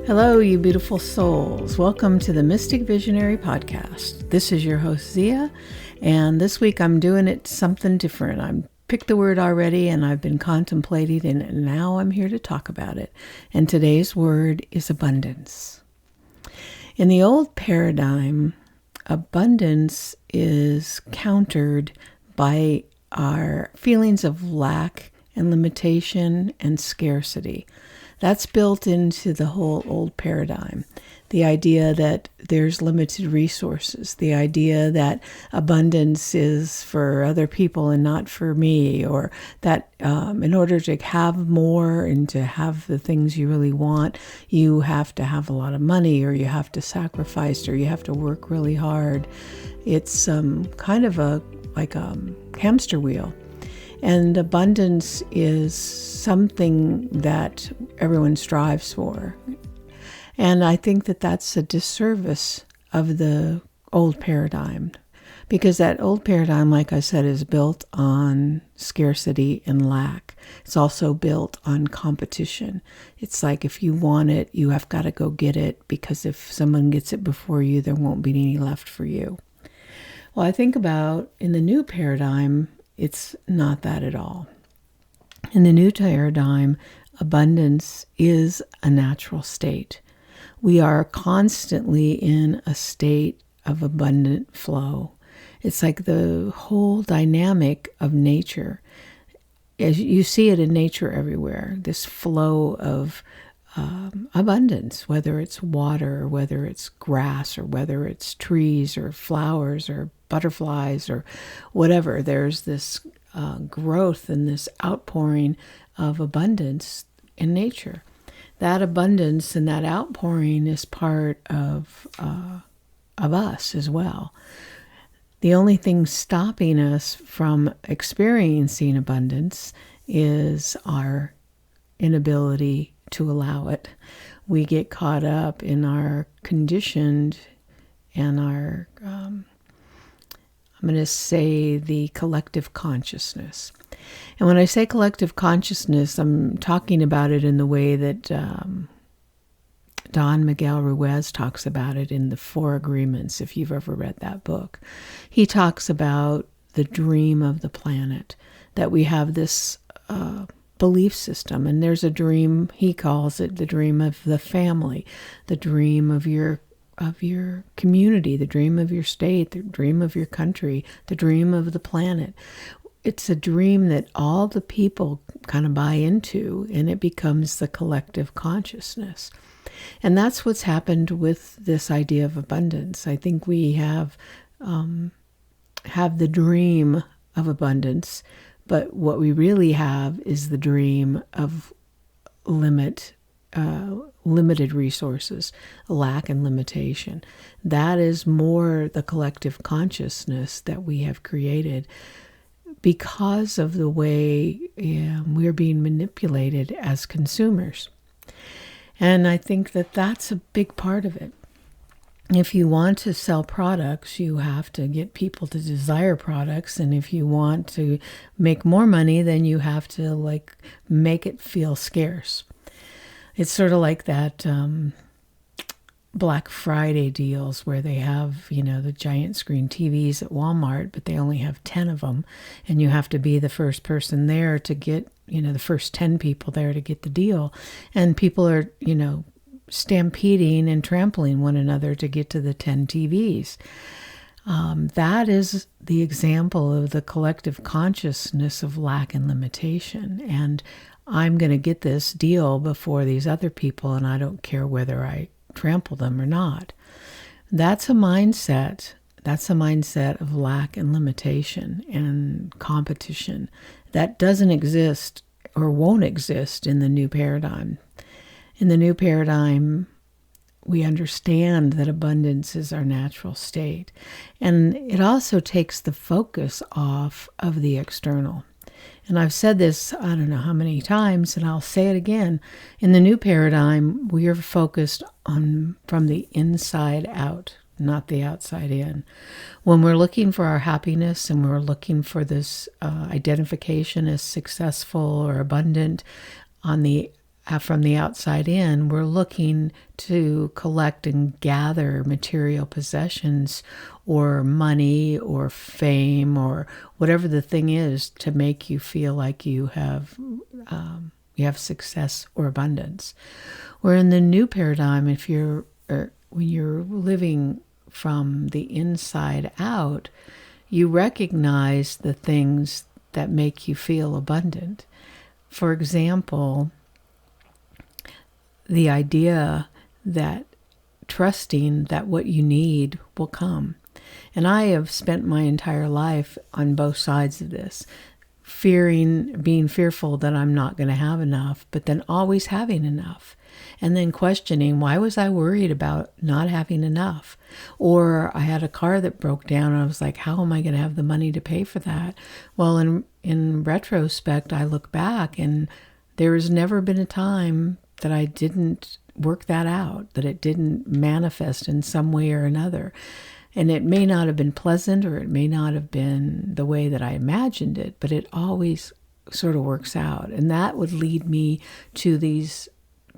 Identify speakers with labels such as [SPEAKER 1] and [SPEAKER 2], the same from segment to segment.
[SPEAKER 1] Hello, you beautiful souls. Welcome to the Mystic Visionary Podcast. This is your host, Zia, and this week I'm doing it something different. I picked the word already, and I've been contemplating, and now I'm here to talk about it. And today's word is abundance. In the old paradigm, abundance is countered by our feelings of lack and limitation and scarcity. That's built into the whole old paradigm. The idea that there's limited resources, the idea that abundance is for other people and not for me, or that in order to have more and to have the things you really want, you have to have a lot of money, or you have to sacrifice, or you have to work really hard. It's kind of like a hamster wheel. And abundance is something that everyone strives for. And I think that that's a disservice of the old paradigm, because that old paradigm, like I said, is built on scarcity and lack. It's also built on competition. It's like if you want it, you have got to go get it, because if someone gets it before you, there won't be any left for you. Well, I think about in the new paradigm, it's not that at all. In the new paradigm, abundance is a natural state. We are constantly in a state of abundant flow. It's like the whole dynamic of nature. As you see it in nature everywhere, this flow of abundance, whether it's water, or whether it's grass, or whether it's trees, or flowers, or butterflies, or whatever. There's this growth and this outpouring of abundance in nature. That abundance and that outpouring is part of us as well. The only thing stopping us from experiencing abundance is our inability to allow it. We get caught up in our conditioned and our, I'm going to say, the collective consciousness. And when I say collective consciousness, I'm talking about it in the way that Don Miguel Ruiz talks about it in the Four Agreements, if you've ever read that book. He talks about the dream of the planet, that we have this belief system, and there's a dream, he calls it the dream of the family, the dream of your community, the dream of your state, the dream of your country, the dream of the planet. It's a dream that all the people kind of buy into, and it becomes the collective consciousness. And that's what's happened with this idea of abundance. I think we have the dream of abundance, but what we really have is the dream of limited resources, lack and limitation. That is more the collective consciousness that we have created because of the way we're being manipulated as consumers. And I think that that's a big part of it. If you want to sell products, you have to get people to desire products. And if you want to make more money, then you have to make it feel scarce. It's sort of like that Black Friday deals where they have, the giant screen TVs at Walmart, but they only have 10 of them. And you have to be the first person there to get, the first 10 people there to get the deal. And people are, stampeding and trampling one another to get to the 10 TVs. That is the example of the collective consciousness of lack and limitation. And I'm going to get this deal before these other people, and I don't care whether I trample them or not. That's a mindset. That's a mindset of lack and limitation and competition that doesn't exist or won't exist in the new paradigm. In the new paradigm, we understand that abundance is our natural state. And it also takes the focus off of the external. And I've said this, I don't know how many times, and I'll say it again. In the new paradigm, we are focused on from the inside out, not the outside in. When we're looking for our happiness and we're looking for this identification as successful or abundant on the from the outside in, we're looking to collect and gather material possessions or money or fame or whatever the thing is to make you feel like you have success or abundance. Where in the new paradigm, when you're living from the inside out, you recognize the things that make you feel abundant. For example, the idea that trusting that what you need will come. And I have spent my entire life on both sides of this, being fearful that I'm not going to have enough, but then always having enough. And then questioning, why was I worried about not having enough? Or I had a car that broke down and I was like, how am I going to have the money to pay for that? Well, in retrospect, I look back and there has never been a time that I didn't work that out, that it didn't manifest in some way or another. And it may not have been pleasant or it may not have been the way that I imagined it, but it always sort of works out. And that would lead me to these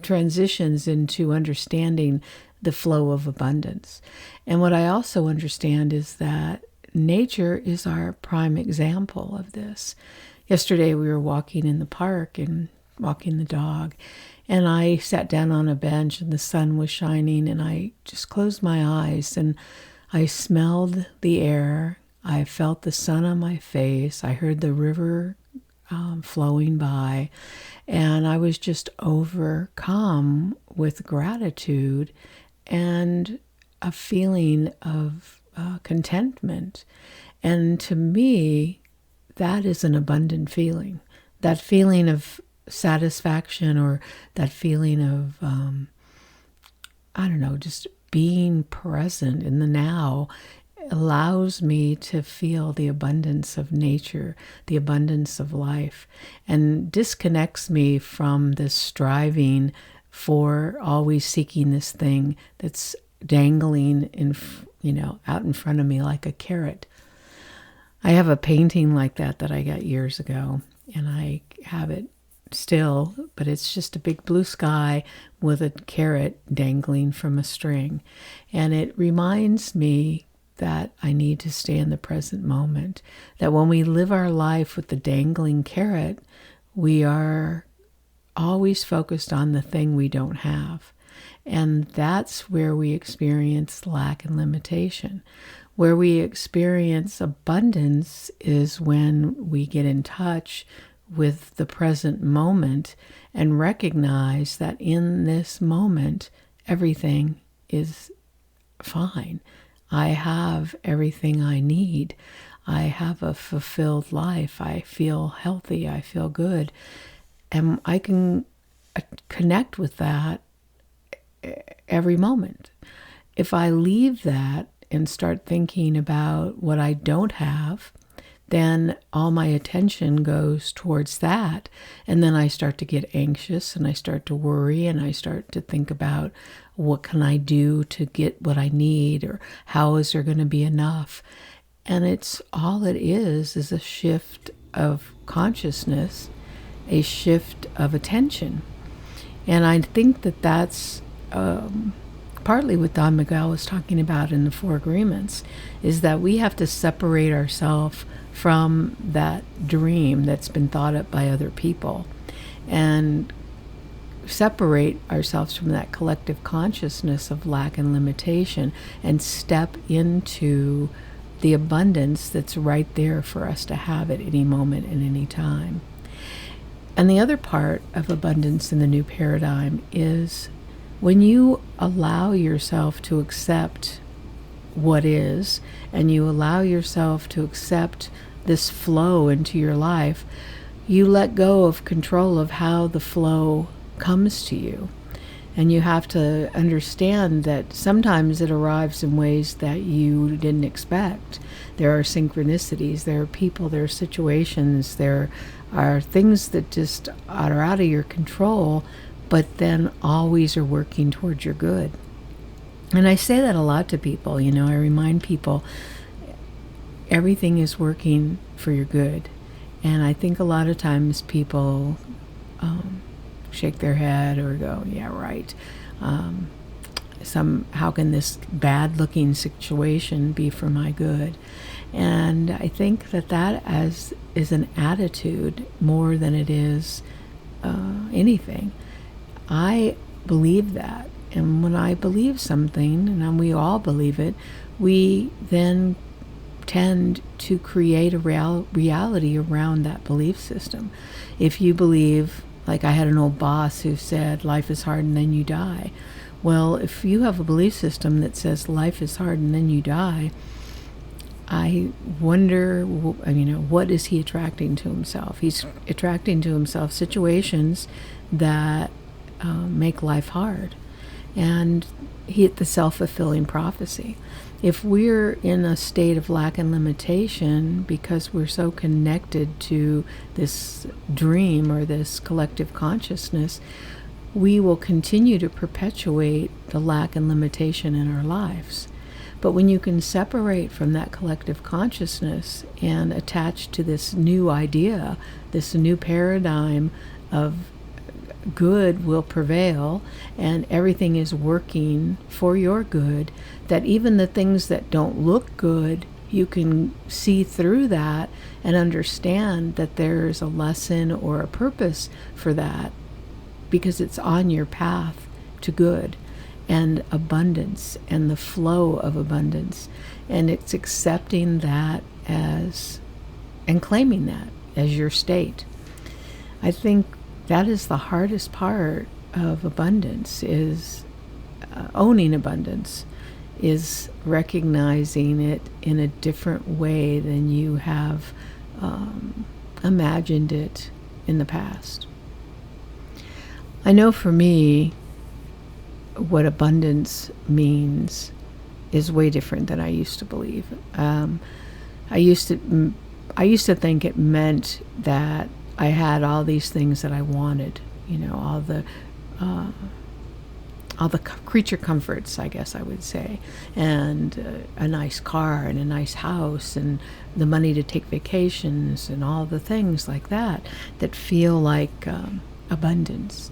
[SPEAKER 1] transitions into understanding the flow of abundance. And what I also understand is that nature is our prime example of this. Yesterday we were walking in the park and walking the dog, and I sat down on a bench and the sun was shining, and I just closed my eyes and I smelled the air. I felt the sun on my face. I heard the river flowing by, and I was just overcome with gratitude and a feeling of contentment. And to me, that is an abundant feeling. That feeling of satisfaction, or that feeling of, just being present in the now, allows me to feel the abundance of nature, the abundance of life, and disconnects me from this striving for always seeking this thing that's dangling out in front of me like a carrot. I have a painting like that I got years ago, and I have it still, but it's just a big blue sky with a carrot dangling from a string. And it reminds me that I need to stay in the present moment, that when we live our life with the dangling carrot, we are always focused on the thing we don't have. And that's where we experience lack and limitation. Where we experience abundance is when we get in touch with the present moment and recognize that in this moment, everything is fine. I have everything I need. I have a fulfilled life. I feel healthy. I feel good. And I can connect with that every moment. If I leave that and start thinking about what I don't have, then all my attention goes towards that. And then I start to get anxious and I start to worry and I start to think about what can I do to get what I need, or how is there going to be enough? And it is a shift of consciousness, a shift of attention. And I think that that's partly what Don Miguel was talking about in the Four Agreements, is that we have to separate ourselves from that dream that's been thought up by other people, and separate ourselves from that collective consciousness of lack and limitation, and step into the abundance that's right there for us to have at any moment and any time. And the other part of abundance in the new paradigm is when you allow yourself to accept what is, and you allow yourself to accept this flow into your life, you let go of control of how the flow comes to you. And you have to understand that sometimes it arrives in ways that you didn't expect. There are synchronicities, there are people, there are situations, there are things that just are out of your control, but then always are working towards your good. And I say that a lot to people. I remind people everything is working for your good. And I think a lot of times people shake their head or go, yeah, right. How can this bad looking situation be for my good? And I think that is an attitude more than it is anything. I believe that. And when I believe something, and we all believe it, we then tend to create a reality around that belief system. If you believe, like I had an old boss who said, life is hard and then you die. Well, if you have a belief system that says life is hard and then you die, I wonder, what is he attracting to himself? He's attracting to himself situations that make life hard. And the self-fulfilling prophecy. If we're in a state of lack and limitation because we're so connected to this dream or this collective consciousness, we will continue to perpetuate the lack and limitation in our lives. But when you can separate from that collective consciousness and attach to this new idea, this new paradigm of good will prevail and everything is working for your good, that even the things that don't look good, you can see through that and understand that there's a lesson or a purpose for that, because it's on your path to good and abundance and the flow of abundance. And it's accepting that and claiming that as your state. I think that is the hardest part of abundance, is owning abundance, is recognizing it in a different way than you have imagined it in the past. I know for me, what abundance means is way different than I used to believe. I used to think it meant that I had all these things that I wanted, all the creature comforts, I guess I would say, and a nice car and a nice house and the money to take vacations and all the things like that feel like abundance.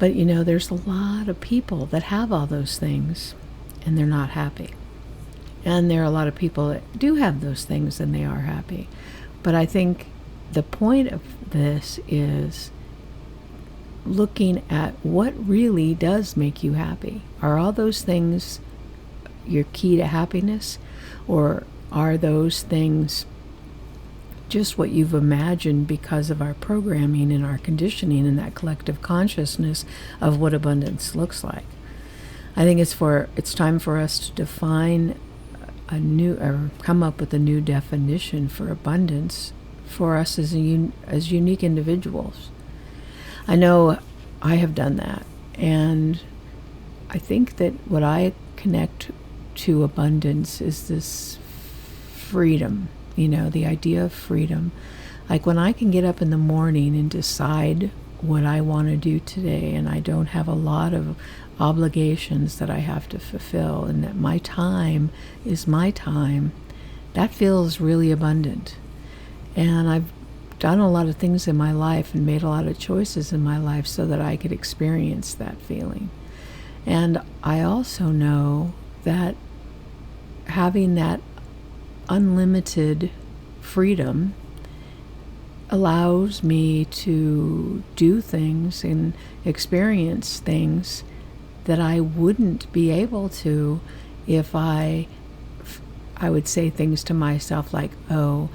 [SPEAKER 1] But there's a lot of people that have all those things and they're not happy. And there are a lot of people that do have those things and they are happy. But I think the point of this is looking at what really does make you happy. Are all those things your key to happiness? Or are those things just what you've imagined because of our programming and our conditioning and that collective consciousness of what abundance looks like? I think it's time for us to define come up with a new definition for abundance for us as unique individuals. I know I have done that, and I think that what I connect to abundance is this freedom, the idea of freedom. Like when I can get up in the morning and decide what I want to do today, and I don't have a lot of obligations that I have to fulfill, and that my time is my time, that feels really abundant. And I've done a lot of things in my life and made a lot of choices in my life so that I could experience that feeling. And I also know that having that unlimited freedom allows me to do things and experience things that I wouldn't be able to if I would say things to myself like, oh,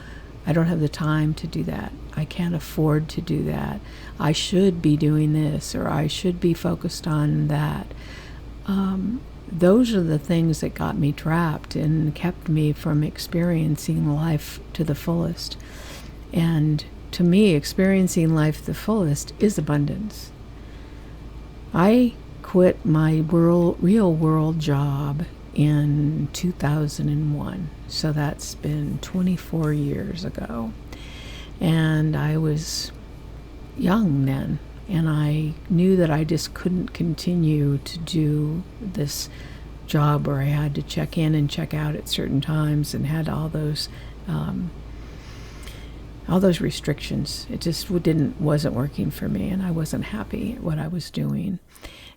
[SPEAKER 1] I don't have the time to do that. I can't afford to do that. I should be doing this, or I should be focused on that. Those are the things that got me trapped and kept me from experiencing life to the fullest. And to me, experiencing life to the fullest is abundance. I quit my real world job in 2001. So that's been 24 years ago. And I was young then. And I knew that I just couldn't continue to do this job where I had to check in and check out at certain times and had all those all those restrictions. It just wasn't working for me, and I wasn't happy at what I was doing.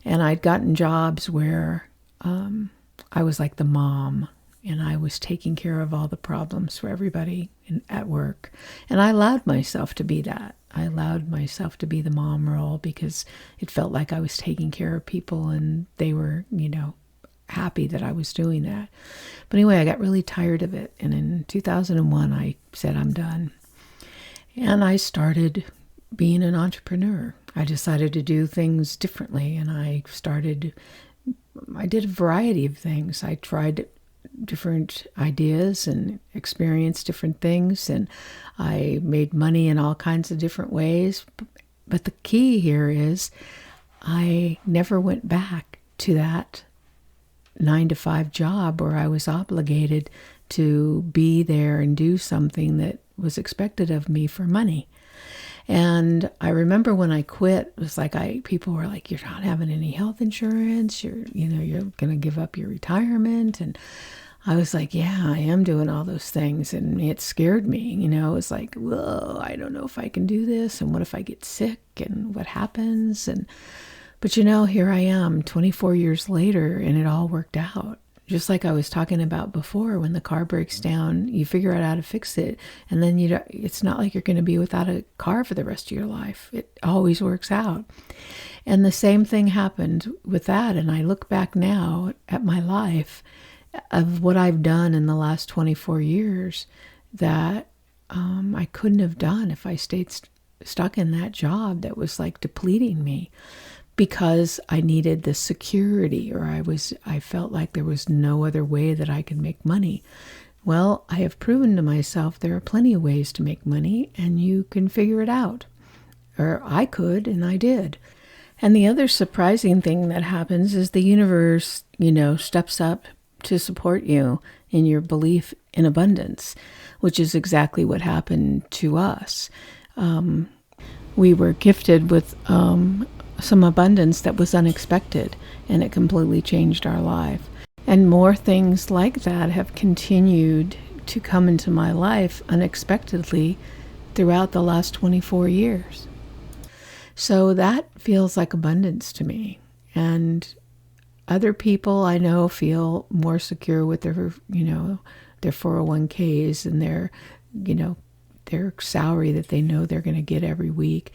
[SPEAKER 1] And I'd gotten jobs where I was like the mom, and I was taking care of all the problems for everybody at work. And I allowed myself to be that. I allowed myself to be the mom role because it felt like I was taking care of people, and they were, happy that I was doing that. But anyway, I got really tired of it. And in 2001, I said, I'm done. And I started being an entrepreneur. I decided to do things differently, and I did a variety of things. I tried different ideas and experienced different things, and I made money in all kinds of different ways. But the key here is I never went back to that 9-to-5 job where I was obligated to be there and do something that was expected of me for money. And I remember when I quit, it was like people were like, "You're not having any health insurance. You're going to give up your retirement." And I was like, "Yeah, I am doing all those things." And it scared me. It was like, "Whoa, I don't know if I can do this. And what if I get sick? And what happens?" But here I am 24 years later, and it all worked out. Just like I was talking about before, when the car breaks down, you figure out how to fix it. And then it's not like you're going to be without a car for the rest of your life. It always works out. And the same thing happened with that. And I look back now at my life of what I've done in the last 24 years that I couldn't have done if I stayed stuck in that job that was like depleting me, because I needed the security, or I felt like there was no other way that I could make money. Well, I have proven to myself there are plenty of ways to make money, and you can figure it out. Or I could, and I did. And the other surprising thing that happens is the universe, steps up to support you in your belief in abundance, which is exactly what happened to us. We were gifted with some abundance that was unexpected, and it completely changed our life. And more things like that have continued to come into my life unexpectedly throughout the last 24 years. So that feels like abundance to me. And other people I know feel more secure with their 401ks and their salary that they know they're going to get every week.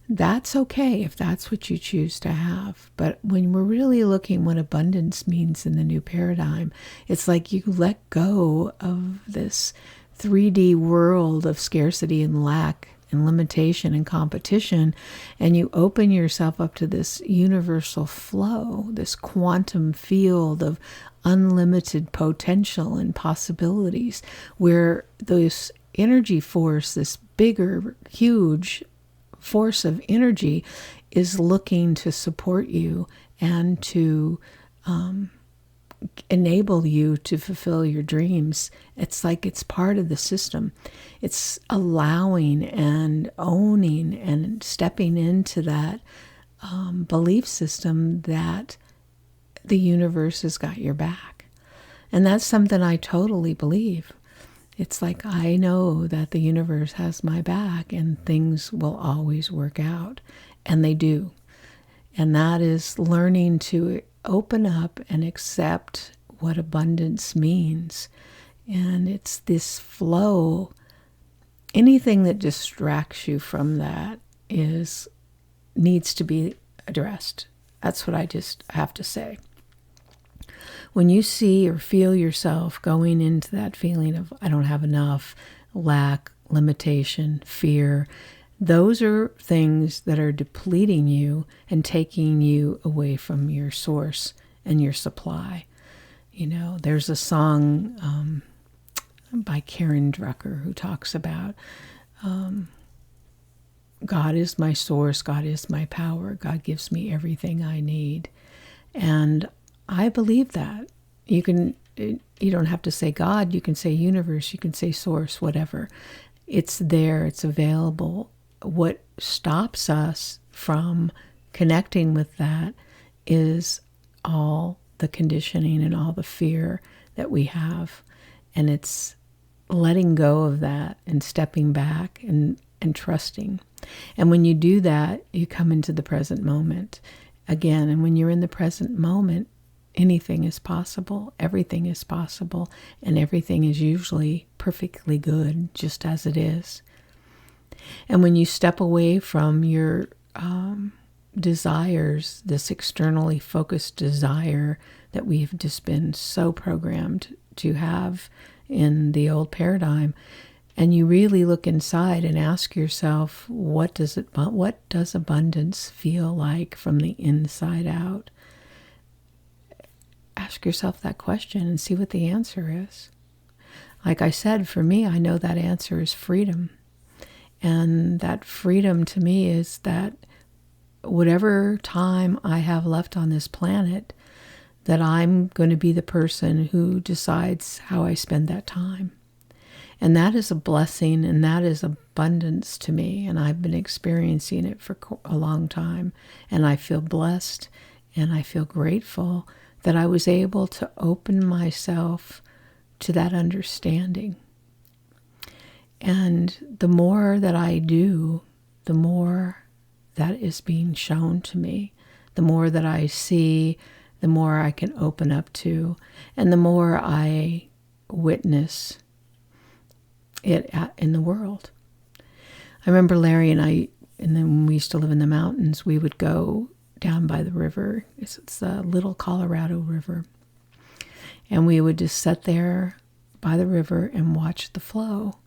[SPEAKER 1] That's okay if that's what you choose to have. But when we're really looking what abundance means in the new paradigm, it's like you let go of this 3D world of scarcity and lack and limitation and competition, and you open yourself up to this universal flow, this quantum field of unlimited potential and possibilities, where this energy force, this bigger, huge force of energy, is looking to support you and to enable you to fulfill your dreams. It's like it's part of the system. It's allowing and owning and stepping into that belief system that the universe has got your back. And that's something I totally believe. It's like I know that the universe has my back and things will always work out. And they do. And that is learning to open up and accept what abundance means. And it's this flow. Anything that distracts you from that needs to be addressed. That's what I just have to say. When you see or feel yourself going into that feeling of I don't have enough, lack, limitation, fear, those are things that are depleting you and taking you away from your source and your supply. There's a song by Karen Drucker who talks about God is my source, God is my power, God gives me everything I need. And I believe that. You don't have to say God, you can say universe, you can say source, whatever. It's there, it's available. What stops us from connecting with that is all the conditioning and all the fear that we have. And it's letting go of that and stepping back and trusting. And when you do that, you come into the present moment again. And when you're in the present moment, anything is possible, everything is possible, and everything is usually perfectly good just as it is. And when you step away from your desires, this externally focused desire that we've just been so programmed to have in the old paradigm, and you really look inside and ask yourself, what does abundance feel like from the inside out? Ask yourself that question and see what the answer is. Like I said, for me, I know that answer is freedom. And that freedom to me is that whatever time I have left on this planet, that I'm going to be the person who decides how I spend that time. And that is a blessing, and that is abundance to me. And I've been experiencing it for a long time. And I feel blessed, and I feel grateful that I was able to open myself to that understanding. And the more that I do, the more that is being shown to me. The more that I see, the more I can open up to, and the more I witness it in the world. I remember Larry and I, and then when we used to live in the mountains, we would go down by the river. It's the Little Colorado River. And we would just sit there by the river and watch the flow.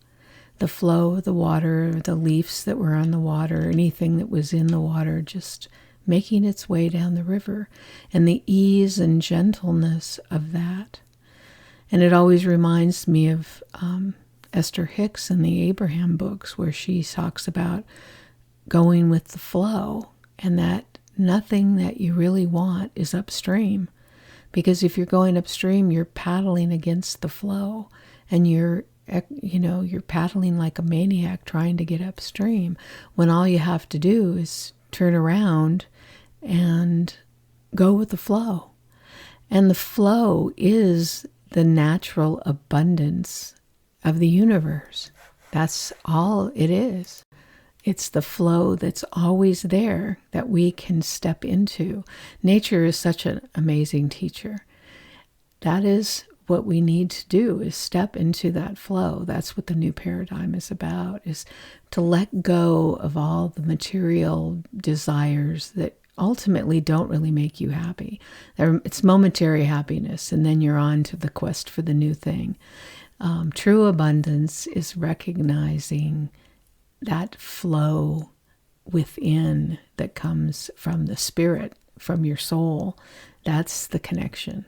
[SPEAKER 1] The flow of the water, the leaves that were on the water, anything that was in the water, just making its way down the river. And the ease and gentleness of that. And it always reminds me of Esther Hicks in the Abraham books, where she talks about going with the flow, and that nothing that you really want is upstream. Because if you're going upstream, you're paddling against the flow, and you're paddling like a maniac trying to get upstream, when all you have to do is turn around and go with the flow. And the flow is the natural abundance of the universe. That's all it is. It's the flow that's always there that we can step into. Nature is such an amazing teacher. That is what we need to do, is step into that flow. That's what the new paradigm is about, is to let go of all the material desires that ultimately don't really make you happy. It's momentary happiness, and then you're on to the quest for the new thing. True abundance is recognizing that flow within that comes from the spirit, from your soul. That's the connection.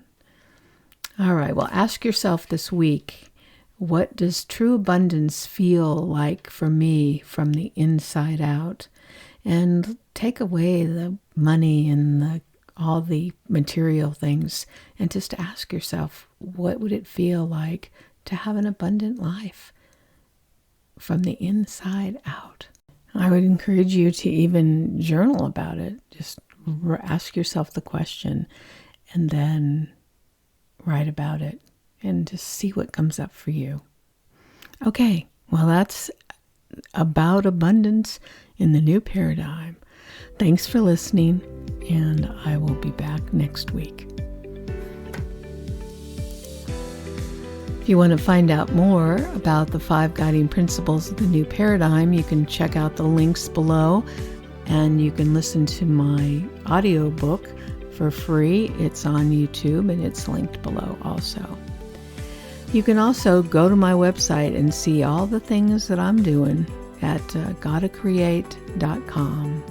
[SPEAKER 1] All right, well, ask yourself this week, what does true abundance feel like for me from the inside out? And take away the money and all the material things, and just ask yourself, what would it feel like to have an abundant life from the inside out? I would encourage you to even journal about it. Just ask yourself the question and then write about it and just see what comes up for you. Okay, well, that's about abundance in the new paradigm. Thanks for listening, and I will be back next week. If you want to find out more about the 5 guiding principles of the new paradigm, you can check out the links below, and you can listen to my audiobook for free. It's on YouTube, and it's linked below also. You can also go to my website and see all the things that I'm doing at gottacreate.com.